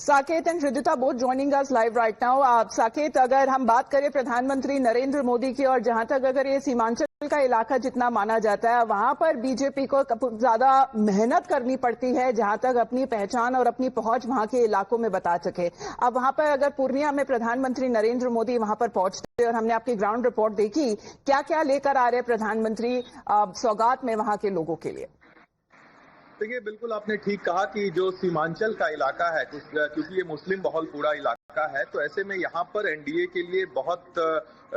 Saket and Hridita both joining us live right now. Saket, अगर हम बात करें प्रधानमंत्री नरेंद्र मोदी की और जहां तक अगर ये सीमांचल का इलाका जितना माना जाता है वहां पर बीजेपी को ज्यादा मेहनत करनी पड़ती है जहां तक अपनी पहचान और अपनी पहुंच वहां के इलाकों में बता सके। अब वहां पर अगर पूर्णिया में प्रधानमंत्री नरेंद्र मोदी वहां पर पहुंचते और हमने आपकी ग्राउंड रिपोर्ट देखी, क्या क्या लेकर आ रहे प्रधानमंत्री सौगात में वहां के लोगों के लिए? देखिए, बिल्कुल आपने ठीक कहा कि जो सीमांचल का इलाका है, क्योंकि ये मुस्लिम बहुल पूरा इलाका है, तो ऐसे में यहाँ पर एनडीए के लिए बहुत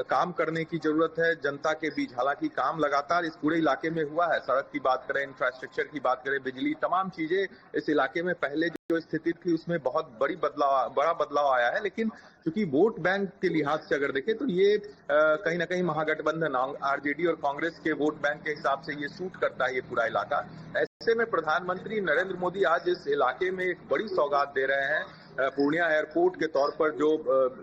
काम करने की जरूरत है जनता के बीच। हालांकि काम लगातार इस पूरे इलाके में हुआ है। सड़क की बात करें, इंफ्रास्ट्रक्चर की बात करें, बिजली, तमाम चीजें इस इलाके में पहले जो स्थिति थी उसमें बहुत बड़ा बदलाव आया है। लेकिन क्योंकि वोट बैंक के लिहाज से अगर देखें तो ये कहीं ना कहीं महागठबंधन आरजेडी और कांग्रेस के वोट बैंक के हिसाब से ये सूट करता है ये पूरा इलाका। ऐसे में प्रधानमंत्री नरेंद्र मोदी आज इस इलाके में एक बड़ी सौगात दे रहे हैं। पूर्णिया एयरपोर्ट के तौर पर जो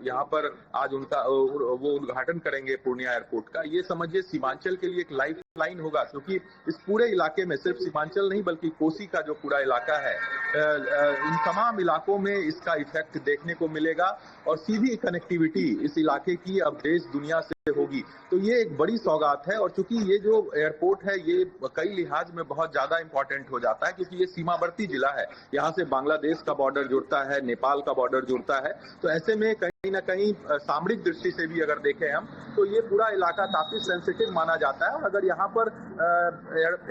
यहाँ पर आज उनका वो उद्घाटन करेंगे पूर्णिया एयरपोर्ट का। ये समझिए सीमांचल के लिए एक लाइफ लाइन होगा, क्योंकि इस पूरे इलाके में सिर्फ सीमांचल नहीं बल्कि कोसी का जो पूरा इलाका है, इन तमाम इलाकों में इसका इफेक्ट देखने को मिलेगा और सीधी कनेक्टिविटी इस इलाके की अब देश दुनिया से होगी। तो ये एक बड़ी सौगात है। और चूंकि ये जो एयरपोर्ट है ये कई लिहाज में बहुत ज्यादा इंपॉर्टेंट हो जाता है, क्योंकि ये सीमावर्ती जिला है। यहाँ से बांग्लादेश का बॉर्डर जुड़ता है, नेपाल का बॉर्डर जुड़ता है। तो ऐसे में कहीं ना कहीं सामरिक दृष्टि से भी अगर देखें हम तो ये पूरा इलाका काफी सेंसिटिव माना जाता है। और अगर यहाँ पर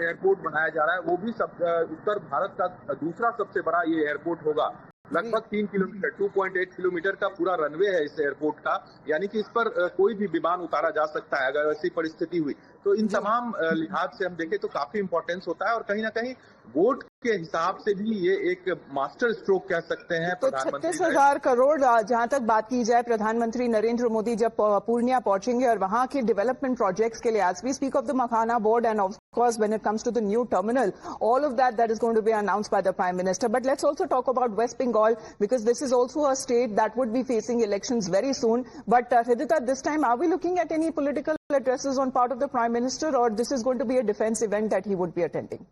एयरपोर्ट बनाया जा रहा है, वो भी उत्तर भारत का दूसरा सबसे बड़ा ये एयरपोर्ट होगा। लगभग 3 किलोमीटर 2.8 किलोमीटर का पूरा रनवे है इस एयरपोर्ट का, यानी कि इस पर कोई भी विमान उतारा जा सकता है अगर ऐसी परिस्थिति हुई। तो इन तमाम लिहाज से हम देखें तो काफी इंपॉर्टेंस होता है और कहीं ना कहीं वोट के हिसाब से भी ये एक मास्टर स्ट्रोक कह सकते हैं। तो 36,000 करोड़ जहां तक बात की जाए, प्रधानमंत्री नरेंद्र मोदी जब पूर्णिया पहुंचेंगे और वहां के डेवलपमेंट प्रोजेक्ट्स के लिए, as we speak of the makhana board and of course when it comes to the new terminal, all of that is going to be announced by the Prime Minister. But let's also talk about West Bengal, because this is also a state that would be facing elections very soon. But Hridita, this time are we looking at any political addresses on part of the Prime Minister, or this is going to be a defense event that he would be attending?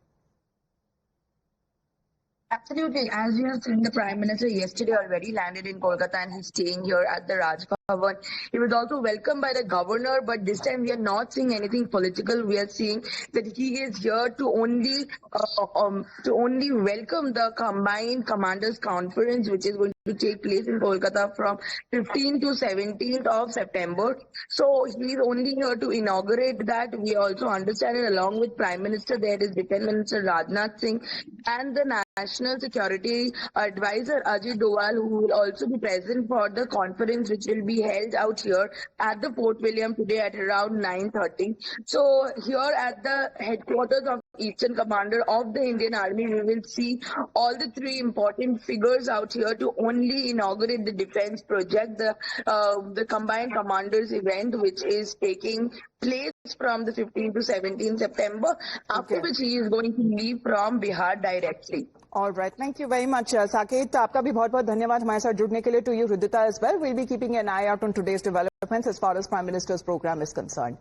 Absolutely. As you have seen, the Prime Minister yesterday already landed in Kolkata and he's staying here at the Raj Bhavan. He was also welcomed by the governor, but this time we are not seeing anything political. We are seeing that he is here to only welcome the combined commanders conference, which is going to take place in Kolkata from 15th to 17th of September. So he is only here to inaugurate that. We also understand it along with Prime Minister, there is Defence Minister Rajnath Singh and the National Security Advisor Ajit Doval, who will also be present for the conference which will be held out here at the Fort William today at around 9:30. So here at the headquarters of Eastern Commander of the Indian Army, we will see all the three important figures out here to only inaugurate the defense project, the combined commanders event, which is taking place from the 15th to 17th September, after which he is going to leave from Bihar directly. All right, thank you very much, Saket. आपका भी बहुत-बहुत धन्यवाद हमारे साथ जुड़ने के लिए. To you, Hridita, as well. We'll be keeping an eye out on today's developments as far as Prime Minister's program is concerned.